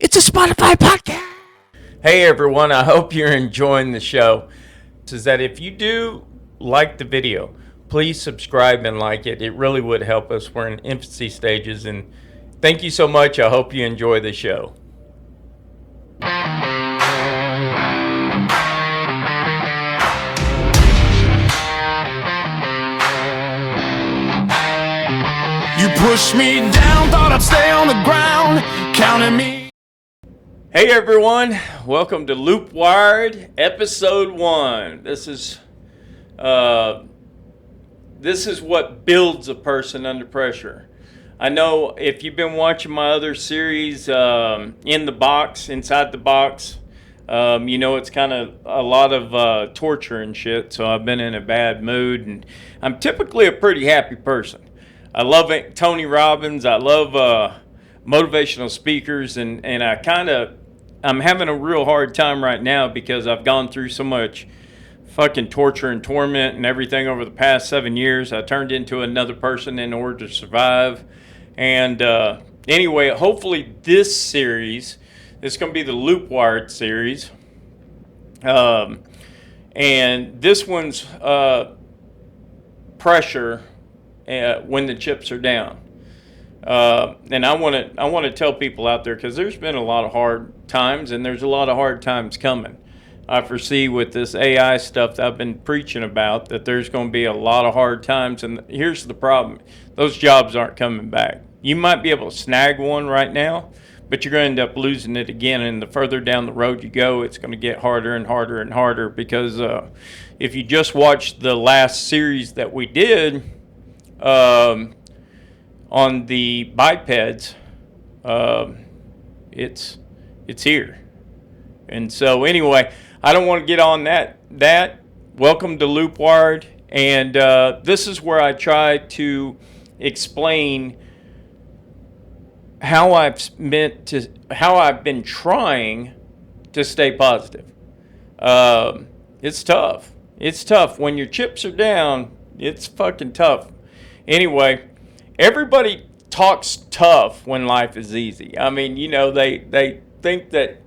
It's a Spotify podcast. Hey everyone, I hope you're enjoying the show. Is that if you do like the video, please subscribe and like it. It really would help us. We're in infancy stages, and thank you so much. I hope you enjoy the show. You pushed me down, thought I'd stay on the ground, counting me. Hey everyone, welcome to Loopwired Episode 1. This is what builds a person under pressure. I know if you've been watching my other series, Inside the Box, you know it's kind of a lot of torture and shit, so I've been in a bad mood, and I'm typically a pretty happy person. I love Tony Robbins, I love motivational speakers, and I'm having a real hard time right now because I've gone through so much fucking torture and torment and everything over the past 7 years. I turned into another person in order to survive. And anyway, hopefully this series is going to be the Loopwired series. And this one's pressure when the chips are down. And I want to tell people out there, because there's been a lot of hard times, and there's a lot of hard times coming. I foresee with this AI stuff that I've been preaching about that there's going to be a lot of hard times, and here's the problem. Those jobs aren't coming back. You might be able to snag one right now, but you're going to end up losing it again, and the further down the road you go, it's going to get harder and harder and harder, because if you just watched the last series that we did, on the bipeds, it's here. And so anyway, I don't want to get on that. Welcome to Loopwired, and this is where I try to explain how I've been trying to stay positive. It's tough. It's tough when your chips are down. It's fucking tough. Anyway, everybody talks tough when life is easy. I mean, you know, they think that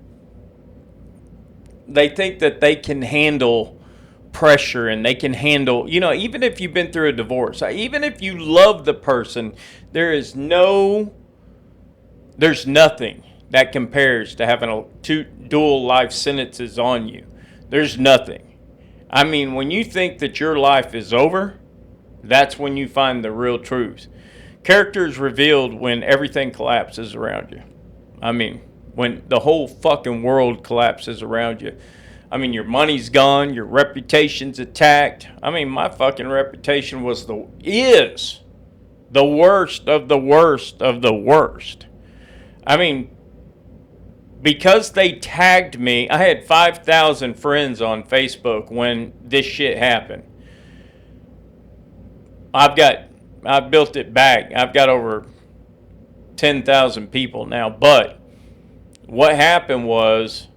they can handle pressure, and they can handle, you know, even if you've been through a divorce, even if you love the person, there's nothing that compares to having two dual life sentences on you. There's nothing. I mean, when you think that your life is over, that's when you find the real truth. Character is revealed when everything collapses around you. I mean, when the whole fucking world collapses around you. I mean, your money's gone, your reputation's attacked. I mean, my fucking reputation is the worst of the worst of the worst. I mean, because they tagged me, I had 5,000 friends on Facebook when this shit happened. I've built it back. I've got over 10,000 people now. But what happened was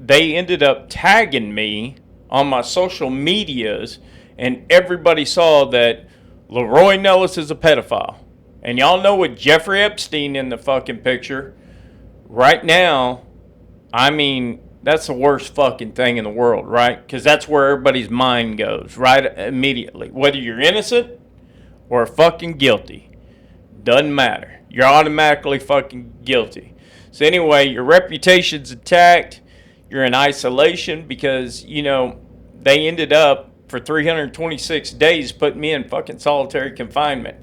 they ended up tagging me on my social medias, and everybody saw that LeRoy Nellis is a pedophile. And y'all know with Jeffrey Epstein in the fucking picture right now, I mean, that's the worst fucking thing in the world, right? Because that's where everybody's mind goes, right? Immediately. Whether you're innocent or fucking guilty, doesn't matter. You're automatically fucking guilty. So anyway, your reputation's attacked. You're in isolation because, you know, they ended up for 326 days putting me in fucking solitary confinement.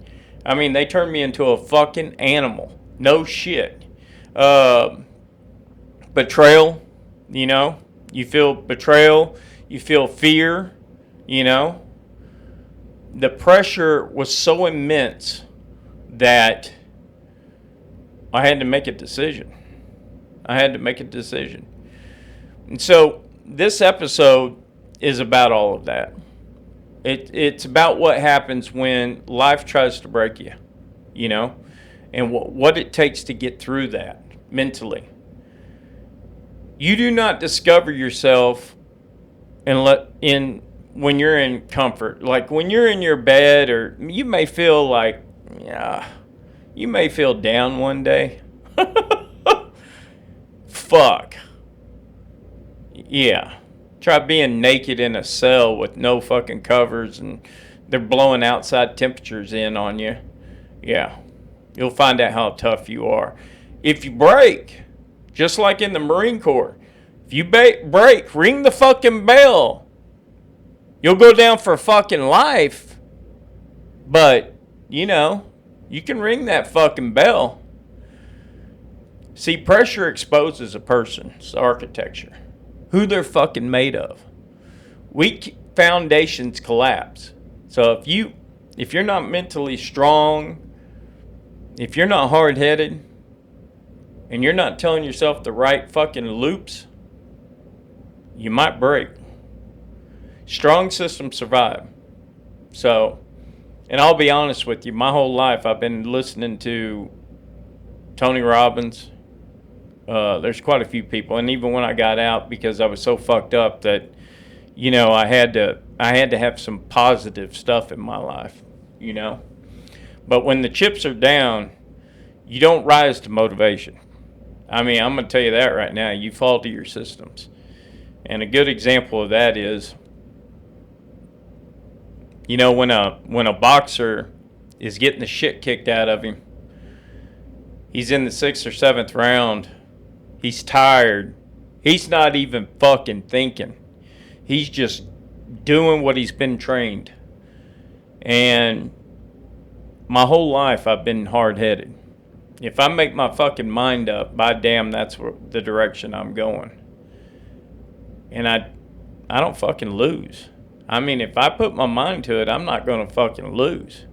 I mean, they turned me into a fucking animal. No shit. Betrayal. You know, you feel betrayal, you feel fear, you know. The pressure was so immense that I had to make a decision. And so this episode is about all of that. It's about what happens when life tries to break you, you know, and what it takes to get through that mentally. You do not discover yourself when you're in comfort. Like when you're in your bed, or you may feel like, yeah, you may feel down one day. fuck. Yeah. Try being naked in a cell with no fucking covers and they're blowing outside temperatures in on you. Yeah. You'll find out how tough you are. If you break, just like in the Marine Corps, if you break, ring the fucking bell. You'll go down for fucking life. But, you can ring that fucking bell. See, pressure exposes a person's architecture. Who they're fucking made of. Weak foundations collapse. So if you're not mentally strong, if you're not hard-headed, and you're not telling yourself the right fucking loops, you might break. Strong systems survive. So, and I'll be honest with you, my whole life I've been listening to Tony Robbins. There's quite a few people, and even when I got out, because I was so fucked up that, I had to have some positive stuff in my life, But when the chips are down, you don't rise to motivation. I mean, I'm going to tell you that right now. You fall to your systems. And a good example of that is, when a boxer is getting the shit kicked out of him, he's in the 6th or 7th round, he's tired, he's not even fucking thinking. He's just doing what he's been trained. And my whole life I've been hard-headed. If I make my fucking mind up, by damn, that's the direction I'm going. And I don't fucking lose. I mean, if I put my mind to it, I'm not going to fucking lose.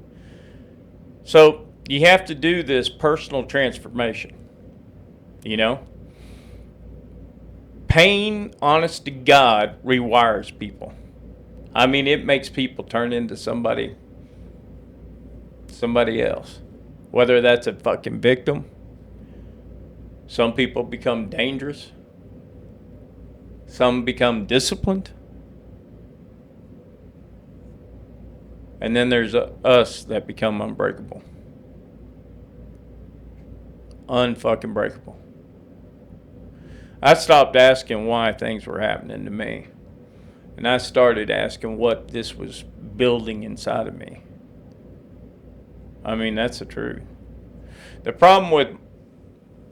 So you have to do this personal transformation. Pain, honest to God, rewires people. I mean, it makes people turn into somebody else. Whether that's a fucking victim. Some people become dangerous. Some become disciplined. And then there's us that become unbreakable. Unfucking breakable. I stopped asking why things were happening to me. And I started asking what this was building inside of me. I mean, that's the truth. The problem with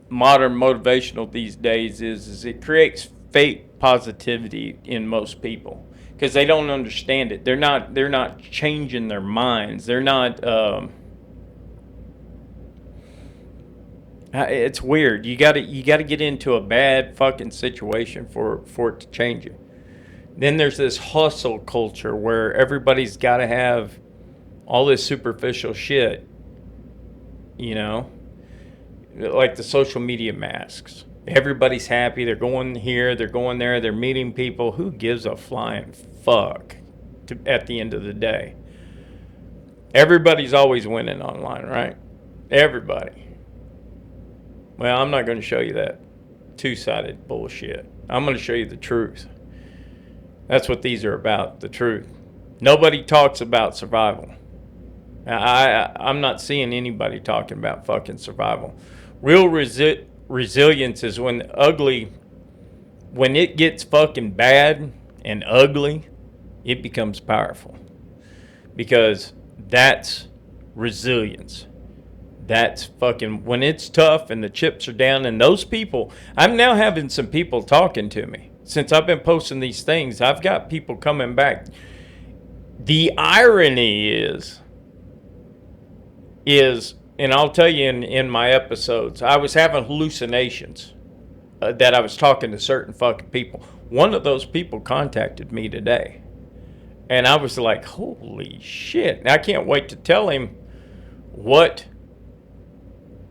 modern motivational these days is it creates fake positivity in most people because they don't understand it. They're not changing their minds. They're not. It's weird. You gotta get into a bad fucking situation for it to change you. Then there's this hustle culture where everybody's got to have all this superficial shit, like the social media masks. Everybody's happy. They're going here. They're going there. They're meeting people. Who gives a flying fuck at the end of the day? Everybody's always winning online, right? Everybody. Well, I'm not going to show you that two-sided bullshit. I'm going to show you the truth. That's what these are about, the truth. Nobody talks about survival. I'm not seeing anybody talking about fucking survival. Real resilience is when it gets fucking bad and ugly, it becomes powerful. Because that's resilience. That's fucking, when it's tough and the chips are down and those people, I'm now having some people talking to me. Since I've been posting these things, I've got people coming back. The irony is, and I'll tell you in my episodes, I was having hallucinations that I was talking to certain fucking people. One of those people contacted me today. And I was like, holy shit. And I can't wait to tell him what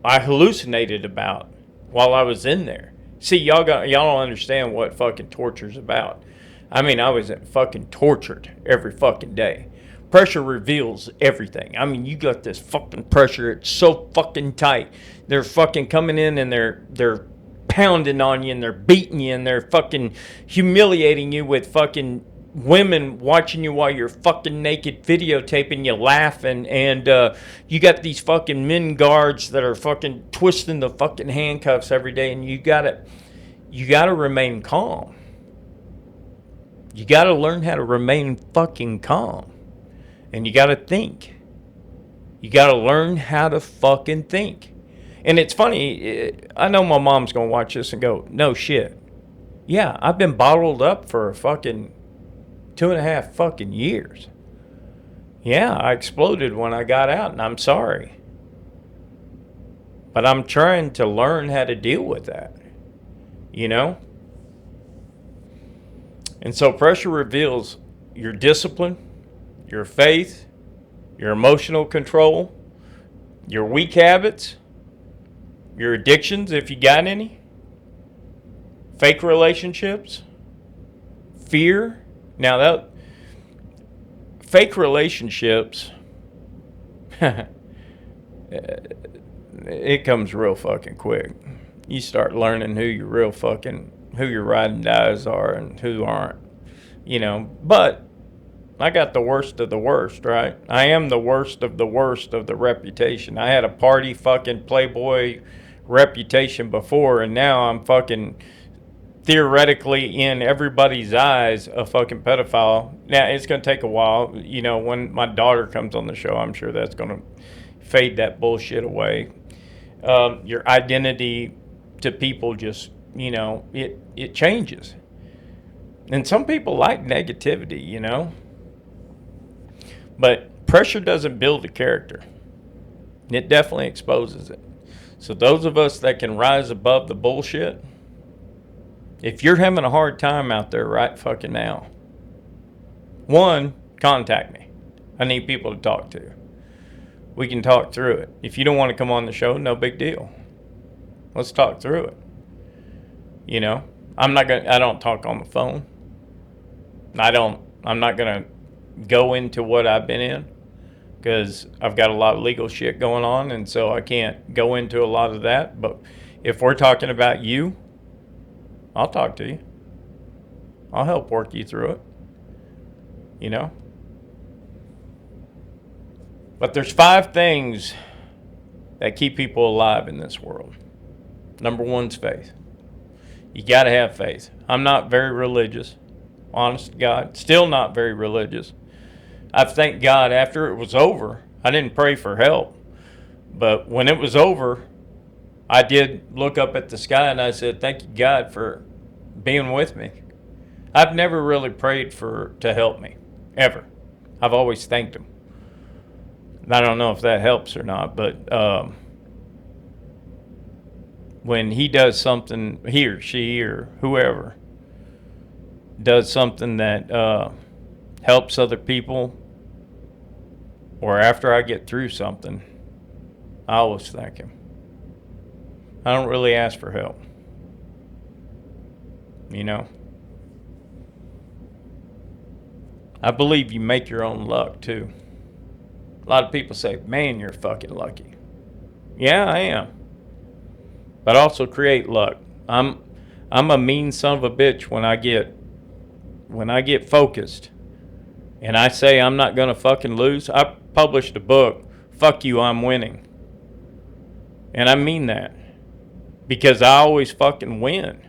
I hallucinated about while I was in there. See, y'all don't understand what fucking torture's about. I mean, I was fucking tortured every fucking day. Pressure reveals everything. I mean, you got this fucking pressure. It's so fucking tight. They're fucking coming in and they're pounding on you and they're beating you and they're fucking humiliating you with fucking women watching you while you're fucking naked, videotaping you laughing, and you got these fucking men guards that are fucking twisting the fucking handcuffs every day, and you gotta you got to remain calm. You got to learn how to remain fucking calm. And you got to think. You got to learn how to fucking think. And it's funny, I know my mom's going to watch this and go, no shit. Yeah, I've been bottled up for a fucking 2.5 fucking years. Yeah, I exploded when I got out, and I'm sorry. But I'm trying to learn how to deal with that. You know? And so pressure reveals your discipline, your faith, your emotional control, your weak habits, your addictions, if you got any, fake relationships, fear. Now that fake relationships, it comes real fucking quick. You start learning who your ride and dies are and who aren't, you know. But I got the worst of the worst, right? I am the worst of the reputation. I had a party fucking playboy reputation before, and now I'm fucking theoretically in everybody's eyes a fucking pedophile. Now it's going to take a while, you know. When my daughter comes on the show, I'm sure that's going to fade that bullshit away. Your identity to people just, you know, it changes. And some people like negativity, you know. But pressure doesn't build a character. It definitely exposes it. So those of us that can rise above the bullshit, if you're having a hard time out there right fucking now, one, contact me. I need people to talk to. We can talk through it. If you don't want to come on the show, no big deal. Let's talk through it. You know, I don't talk on the phone. I'm not going to go into what I've been in because I've got a lot of legal shit going on, and so I can't go into a lot of that. But if we're talking about you, I'll talk to you. I'll help work you through it. You know? But there's 5 things that keep people alive in this world. Number 1's faith. You got to have faith. I'm not very religious. Honest to God. Still not very religious. I thank God after it was over, I didn't pray for help. But when it was over, I did look up at the sky and I said, thank you, God, for being with me. I've never really prayed to help me, ever. I've always thanked him. I don't know if that helps or not, but when he does something, he or she or whoever does something that helps other people, or after I get through something, I always thank him. I don't really ask for help. You know? I believe you make your own luck too. A lot of people say, man, you're fucking lucky. Yeah, I am. But I also create luck. I'm a mean son of a bitch when I get focused and I say I'm not gonna fucking lose. I published a book, Fuck You, I'm Winning. And I mean that. Because I always fucking win.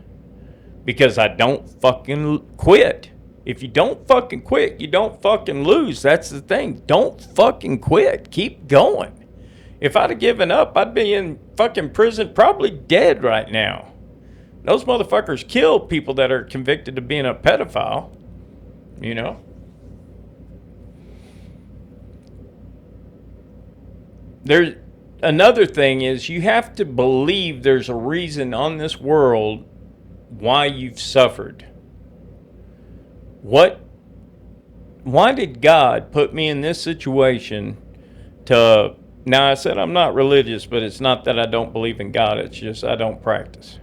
Because I don't fucking quit. If you don't fucking quit, you don't fucking lose. That's the thing. Don't fucking quit. Keep going. If I'd have given up, I'd be in fucking prison, probably dead right now. Those motherfuckers kill people that are convicted of being a pedophile. You know? There's another thing is you have to believe there's a reason on this world why you've suffered. Why did God put me in this situation to, now I said I'm not religious, but it's not that I don't believe in God, it's just I don't practice.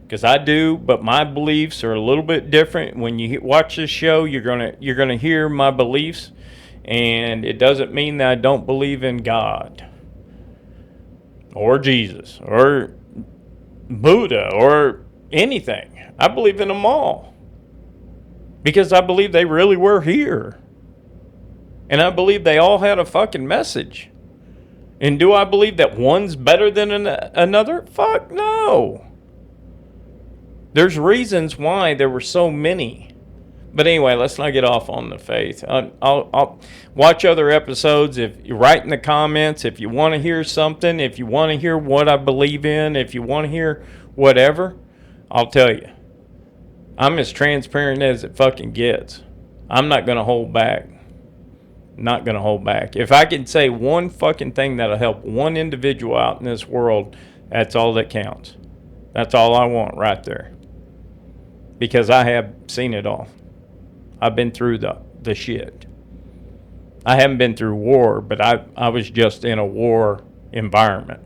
Because I do, but my beliefs are a little bit different. When you watch this show, you're gonna hear my beliefs, and it doesn't mean that I don't believe in God or Jesus or Buddha or anything. I believe in them all. Because I believe they really were here. And I believe they all had a fucking message. And do I believe that one's better than another? Fuck no. There's reasons why there were so many. But anyway, let's not get off on the faith. I'll watch other episodes. If you write in the comments, if you want to hear something, if you want to hear what I believe in, if you want to hear whatever, I'll tell you. I'm as transparent as it fucking gets. I'm not going to hold back. Not going to hold back. If I can say one fucking thing that'll help one individual out in this world, that's all that counts. That's all I want right there. Because I have seen it all. I've been through the shit. I haven't been through war, but I was just in a war environment.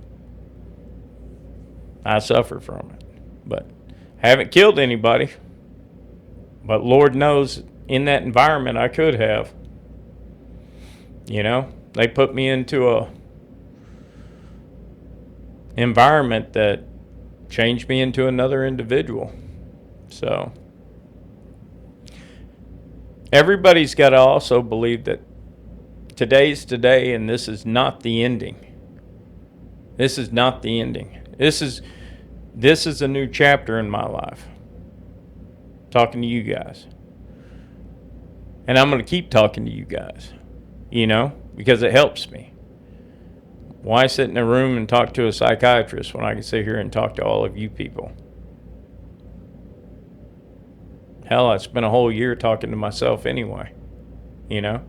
I suffered from it. But haven't killed anybody. But Lord knows, in that environment, I could have. You know, they put me into a environment that changed me into another individual. So everybody's got to also believe that today's today, and this is not the ending. This is not the ending. This is a new chapter in my life. Talking to you guys. And I'm going to keep talking to you guys, you know, because it helps me. Why sit in a room and talk to a psychiatrist when I can sit here and talk to all of you people? Hell, I spent a whole year talking to myself anyway, you know?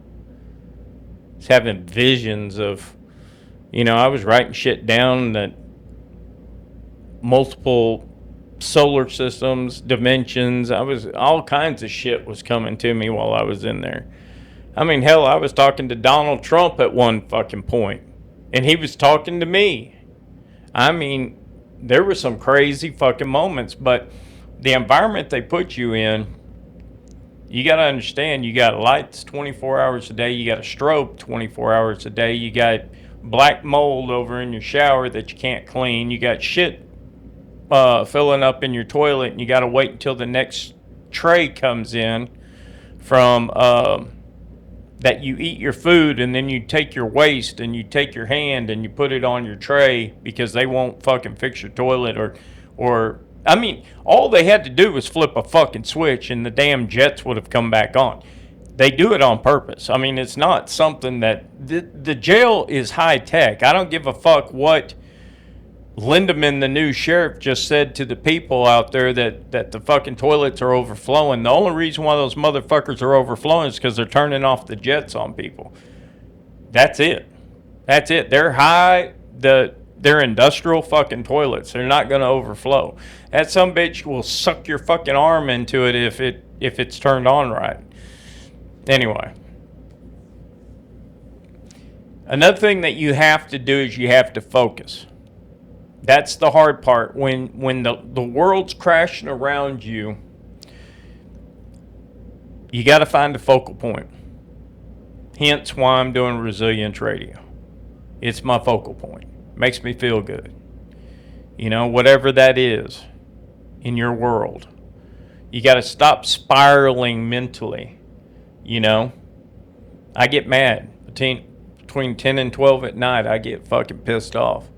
Just having visions of, you know, I was writing shit down that multiple solar systems, dimensions, all kinds of shit was coming to me while I was in there. I mean, hell, I was talking to Donald Trump at one fucking point, and he was talking to me. I mean, there were some crazy fucking moments, but the environment they put you in, you got to understand, you got lights 24 hours a day, you got a strobe 24 hours a day, you got black mold over in your shower that you can't clean, you got shit filling up in your toilet, and you got to wait until the next tray comes in from that you eat your food, and then you take your waste and you take your hand and you put it on your tray because they won't fucking fix your toilet or I mean, all they had to do was flip a fucking switch and the damn jets would have come back on. They do it on purpose. I mean, it's not something that the jail is high tech. I don't give a fuck what Lindemann, the new sheriff, just said to the people out there that the fucking toilets are overflowing. The only reason why those motherfuckers are overflowing is because they're turning off the jets on people. That's it. That's it. They're high. They're industrial fucking toilets. They're not going to overflow. That some bitch will suck your fucking arm into it if it's turned on right. Anyway. Another thing that you have to do is you have to focus. That's the hard part. When the world's crashing around you, you got to find a focal point. Hence why I'm doing Resilience Radio. It's my focal point. Makes me feel good. You know, whatever that is in your world. You got to stop spiraling mentally. You know, I get mad. Between 10 and 12 at night, I get fucking pissed off.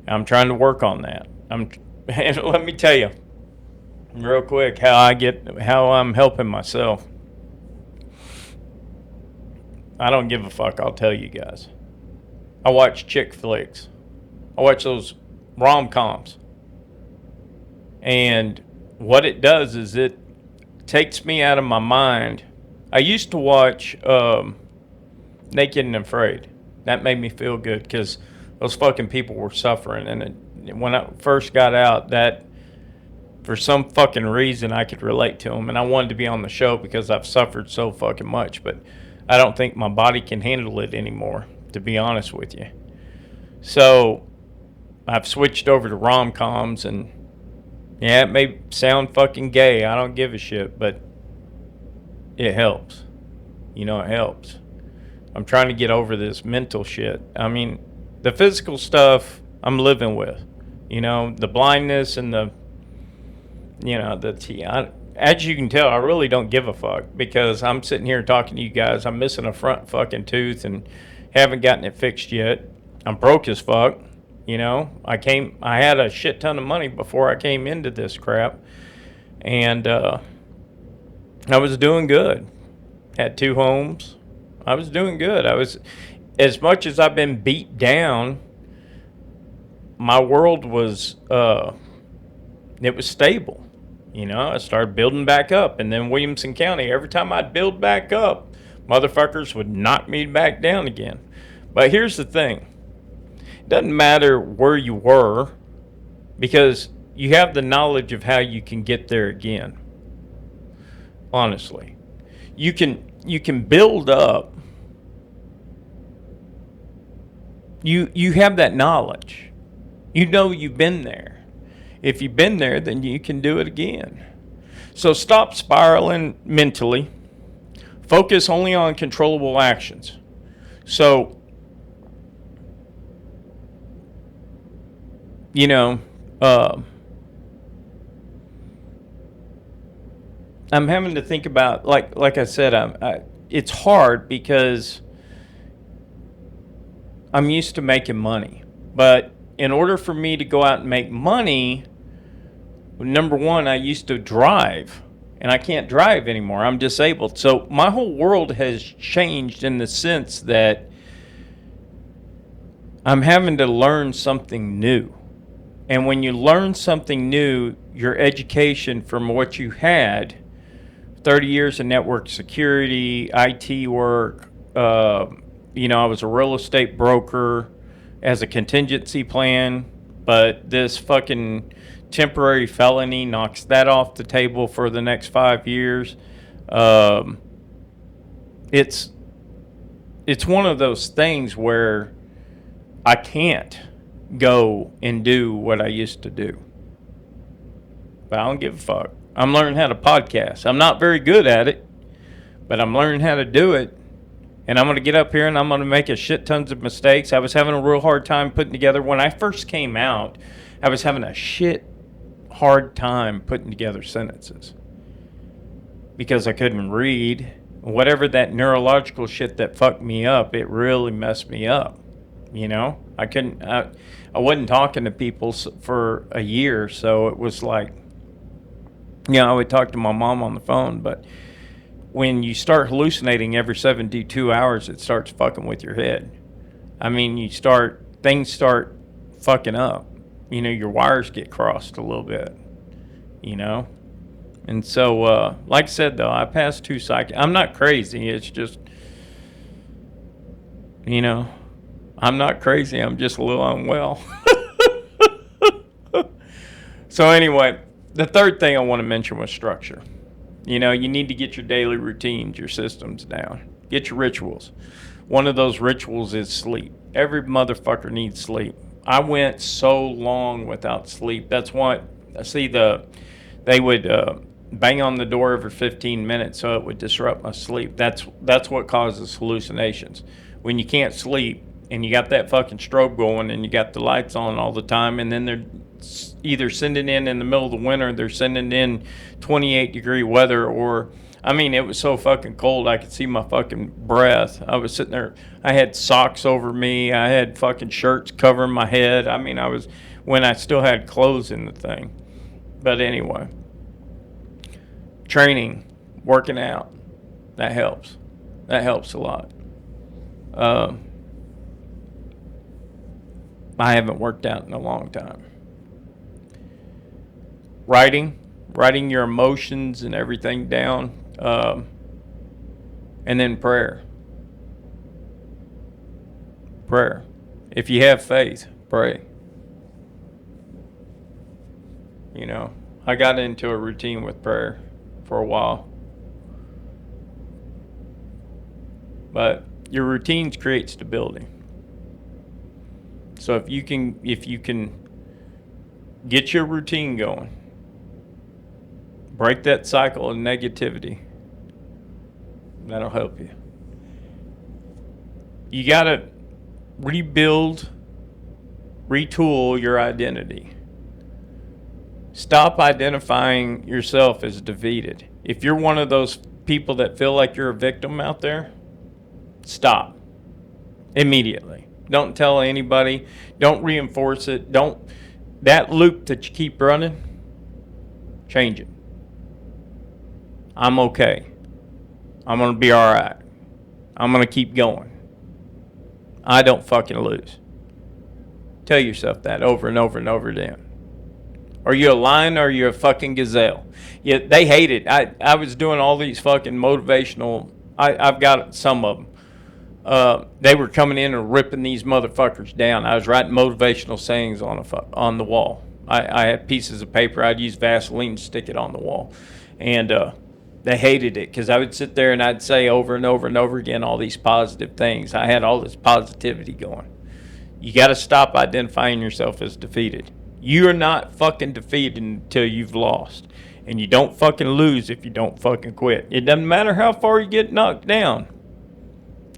I'm trying to work on that. And let me tell you real quick how I'm helping myself. I don't give a fuck, I'll tell you guys. I watch chick flicks. I watch those rom-coms. And what it does is it takes me out of my mind. I used to watch Naked and Afraid. That made me feel good because those fucking people were suffering. And when I first got out, that for some fucking reason I could relate to them. And I wanted to be on the show because I've suffered so fucking much. But I don't think my body can handle it anymore, to be honest with you. So I've switched over to rom-coms, and yeah, it may sound fucking gay. I don't give a shit, but it helps. You know, it helps. I'm trying to get over this mental shit. I mean, the physical stuff I'm living with. You know, the blindness and as you can tell, I really don't give a fuck because I'm sitting here talking to you guys. I'm missing a front fucking tooth and haven't gotten it fixed yet. I'm broke as fuck. You know, I had a shit ton of money before I came into this crap. And I was doing good. Had 2 homes. I was doing good. As much as I've been beat down, my world was, it was stable. I started building back up. And then Williamson County, every time I'd build back up, motherfuckers would knock me back down again. But here's the thing. It doesn't matter where you were, because you have the knowledge of how you can get there again. Honestly. You can build up. You have that knowledge. You've been there. If you've been there, then you can do it again. So stop spiraling mentally. Focus only on controllable actions. So, I'm having to think about, like I said, it's hard because I'm used to making money. But in order for me to go out and make money, number one, I used to drive, and I can't drive anymore. I'm disabled. So my whole world has changed in the sense that I'm having to learn something new. And when you learn something new, your education from what you had, 30 years of network security, IT work, I was a real estate broker as a contingency plan, but this fucking temporary felony knocks that off the table for the next 5 years. It's one of those things where I can't go and do what I used to do. But I don't give a fuck. I'm learning how to podcast. I'm not very good at it, but I'm learning how to do it. And I'm going to get up here and I'm going to make a shit tons of mistakes. I was having a real hard time putting together. When I first came out, I was having a shit hard time putting together sentences because I couldn't read. Whatever that neurological shit that fucked me up, it really messed me up. I wasn't talking to people for a year, so it was like, I would talk to my mom on the phone, but when you start hallucinating every 72 hours, it starts fucking with your head. I mean, things start fucking up. Your wires get crossed a little bit, And so, like I said, though, I passed 2 I'm not crazy. It's just, I'm not crazy. I'm just a little unwell. So anyway, the third thing I want to mention was structure. You need to get your daily routines, your systems down. Get your rituals. One of those rituals is sleep. Every motherfucker needs sleep. I went so long without sleep. That's why, they would bang on the door every 15 minutes so it would disrupt my sleep. That's what causes hallucinations. When you can't sleep and you got that fucking strobe going and you got the lights on all the time, and then they're either sending in the middle of the winter, they're sending in 28-degree weather, or it was so fucking cold I could see my fucking breath. I was sitting there, I had socks over me, I had fucking shirts covering my head. I was, when I still had clothes in the thing. But anyway, training, working out, that helps. That helps a lot. I haven't worked out in a long time. Writing your emotions and everything down, and then prayer. If you have faith, pray. I got into a routine with prayer for a while, but your routines create stability. So if you can get your routine going, break that cycle of negativity, that'll help you. You got to retool your identity. Stop identifying yourself as defeated. If you're one of those people that feel like you're a victim out there, stop immediately. Don't tell anybody. Don't reinforce it. That loop that you keep running, change it. I'm okay. I'm going to be all right. I'm going to keep going. I don't fucking lose. Tell yourself that over and over and over again. Are you a lion or are you a fucking gazelle? Yeah, they hate it. I was doing all these fucking motivational. I've got some of them. They were coming in and ripping these motherfuckers down. I was writing motivational sayings on the wall. I had pieces of paper. I'd use Vaseline to stick it on the wall. And they hated it because I would sit there and I'd say over and over and over again all these positive things. I had all this positivity going. You got to stop identifying yourself as defeated. You're not fucking defeated until you've lost. And you don't fucking lose if you don't fucking quit. It doesn't matter how far you get knocked down.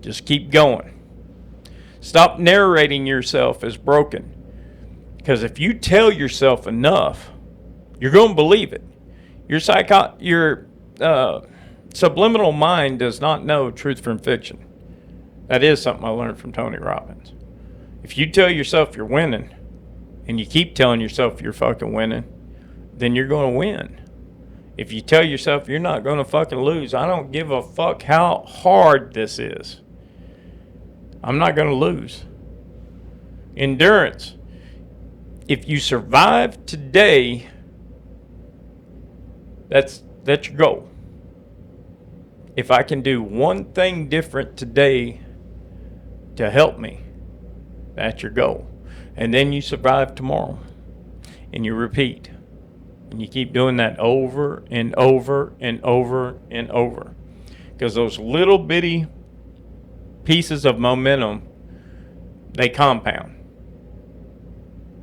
Just keep going. Stop narrating yourself as broken. Because if you tell yourself enough, you're going to believe it. Your subliminal mind does not know truth from fiction. That is something I learned from Tony Robbins. If you tell yourself you're winning, and you keep telling yourself you're fucking winning, then you're going to win. If you tell yourself you're not going to fucking lose, I don't give a fuck how hard this is. I'm not going to lose. Endurance. If you survive today, that's your goal. If I can do one thing different today to help me, that's your goal. And then you survive tomorrow. And you repeat. And you keep doing that over and over and over and over. Because those little bitty pieces of momentum, they compound.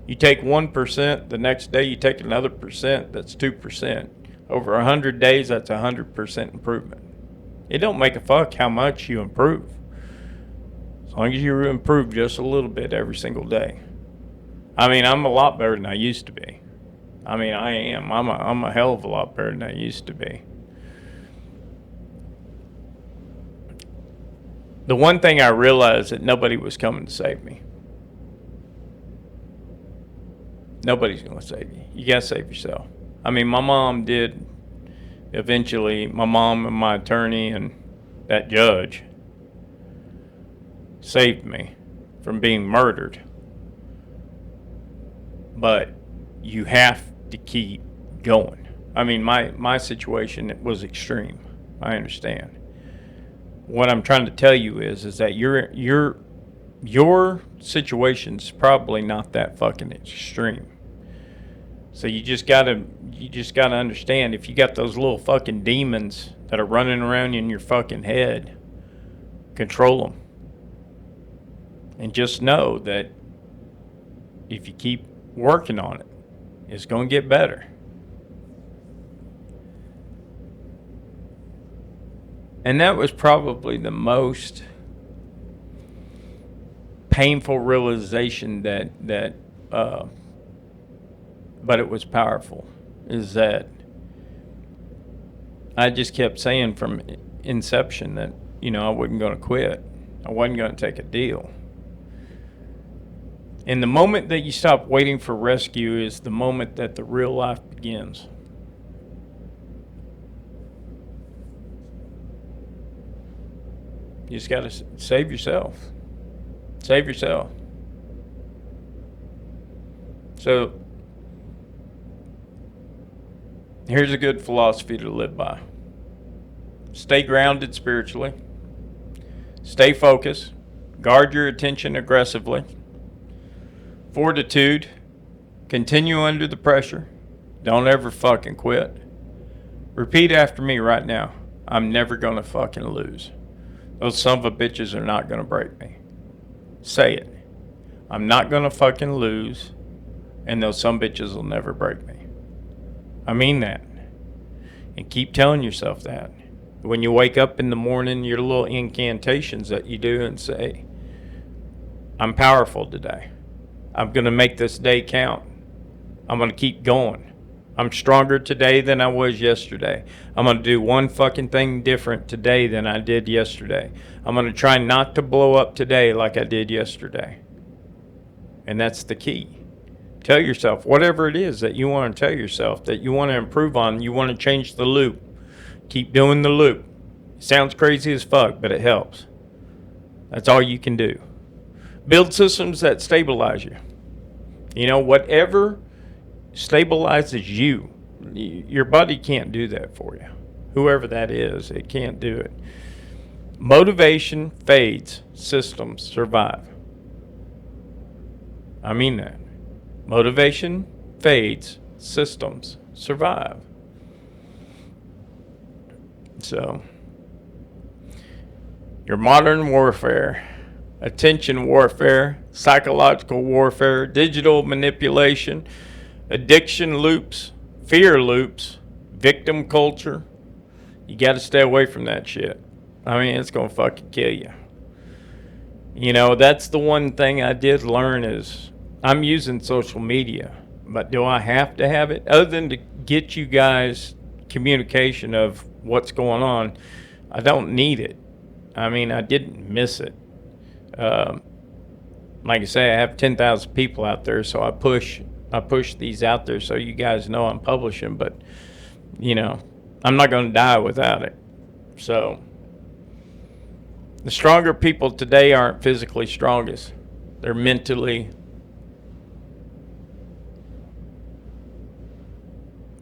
You take 1%, the next day you take another percent, that's 2%. Over 100 days, that's 100% improvement. It don't make a fuck how much you improve. As long as you improve just a little bit every single day. I mean, I'm a lot better than I used to be. I mean, I am. I'm a hell of a lot better than I used to be. The one thing I realized that nobody was coming to save me. Nobody's going to save you. You got to save yourself. I mean, my mom did eventually. My mom and my attorney and that judge saved me from being murdered. But you have to keep going. I mean, my situation was extreme. I understand. What I'm trying to tell you is that your situation's probably not that fucking extreme. So you just gotta understand, if you got those little fucking demons that are running around in your fucking head, control them. And just know that if you keep working on it, it's going to get better. And that was probably the most painful realization but it was powerful, is that I just kept saying from inception that, I wasn't going to quit. I wasn't going to take a deal. And the moment that you stop waiting for rescue is the moment that the real life begins. You just got to save yourself. Save yourself. So, here's a good philosophy to live by. Stay grounded spiritually. Stay focused. Guard your attention aggressively. Fortitude. Continue under the pressure. Don't ever fucking quit. Repeat after me right now. I'm never going to fucking lose. Those son of a bitches are not going to break me. Say it. I'm not going to fucking lose, and those son of bitches will never break me. I mean that. And keep telling yourself that. When you wake up in the morning, your little incantations that you do and say, I'm powerful today. I'm going to make this day count. I'm going to keep going. I'm stronger today than I was yesterday. I'm going to do one fucking thing different today than I did yesterday. I'm going to try not to blow up today like I did yesterday. And that's the key. Tell yourself whatever it is that you want to tell yourself, that you want to improve on, you want to change the loop. Keep doing the loop. Sounds crazy as fuck, but it helps. That's all you can do. Build systems that stabilize you. You know, whatever stabilizes you, your body can't do that for you. Whoever that is, it can't do it. Motivation fades, systems survive. I mean that. Motivation fades, systems survive. So, your modern warfare, attention warfare, psychological warfare, digital manipulation, addiction loops, fear loops, victim culture. You got to stay away from that shit. I mean, it's going to fucking kill you. You know, that's the one thing I did learn is I'm using social media, but do I have to have it? Other than to get you guys communication of what's going on, I don't need it. I mean, I didn't miss it. Like I say, I have 10,000 people out there, so I push these out there so you guys know I'm publishing, but, you know, I'm not going to die without it. So, the stronger people today aren't physically strongest. They're mentally.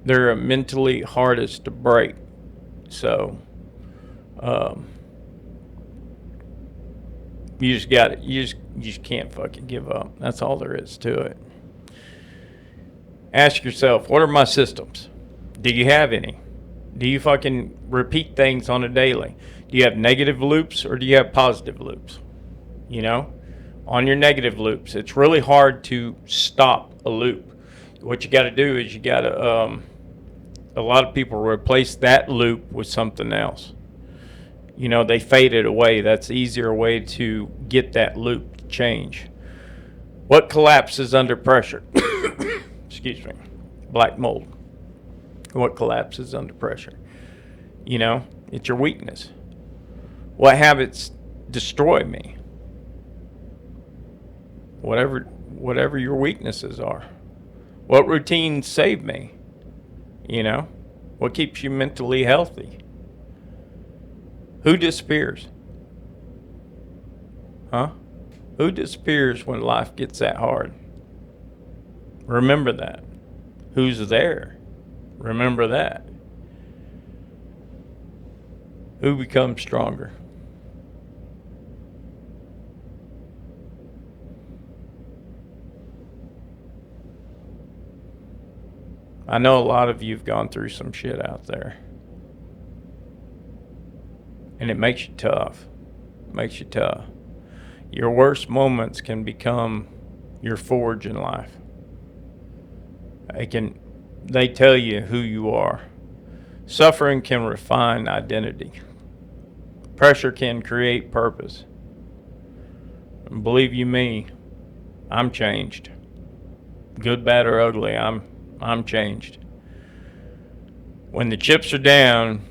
They're mentally hardest to break. So, you just got it. You just can't fucking give up. That's all there is to it. Ask yourself, what are my systems? Do you have any? Do you fucking repeat things on a daily? Do you have negative loops or do you have positive loops? You know, on your negative loops, it's really hard to stop a loop. What you got to do is you got to, a lot of people replace that loop with something else. You know, they fade it away. That's the easier way to get that loop to change. What collapses under pressure? Excuse me. Black mold. What collapses under pressure? You know, it's your weakness. What habits destroy me? Whatever your weaknesses are. What routines save me? You know, what keeps you mentally healthy? Who disappears? Huh? Who disappears when life gets that hard? Remember that. Who's there? Remember that. Who becomes stronger? I know a lot of you have gone through some shit out there. And it makes you tough. It makes you tough. Your worst moments can become your forge in life. They tell you who you are. Suffering can refine identity. Pressure can create purpose. And believe you me, I'm changed. Good, bad, or ugly, I'm changed. When the chips are down,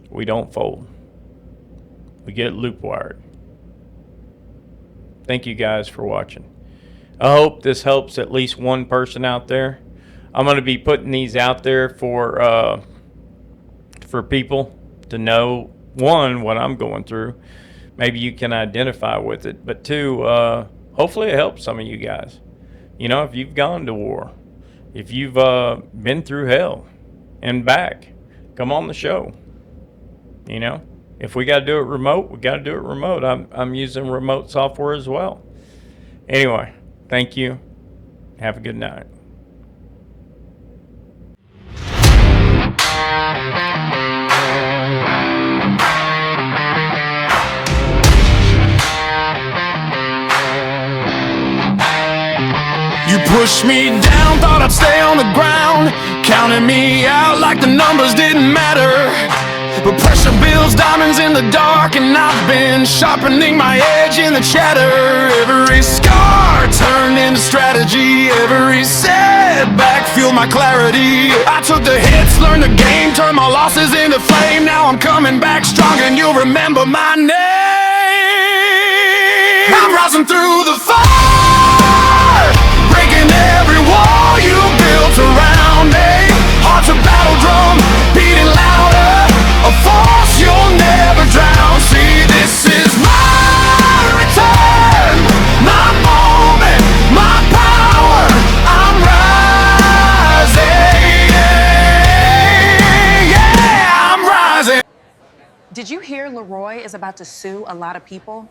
we don't fold. We get loop wired. Thank you guys for watching. I hope this helps at least one person out there. I'm going to be putting these out there for people to know, one, what I'm going through. Maybe you can identify with it. But two, hopefully it helps some of you guys. You know, if you've gone to war, if you've been through hell and back, come on the show. You know, if we got to do it remote, we got to do it remote. I'm using remote software as well. Anyway, thank you. Have a good night. You pushed me down, thought I'd stay on the ground, counting me out like the numbers didn't matter. But pressure builds diamonds in the dark, and I've been sharpening my edge in the chatter. Every scar turned into strategy, every setback fueled my clarity. I took the hits, learned the game, turned my losses into flame. Now I'm coming back strong and you'll remember my name. I'm rising through the fire, breaking every wall you built around me. Heart's a battle drum, beating louder. hear LeRoy is about to sue a lot of people?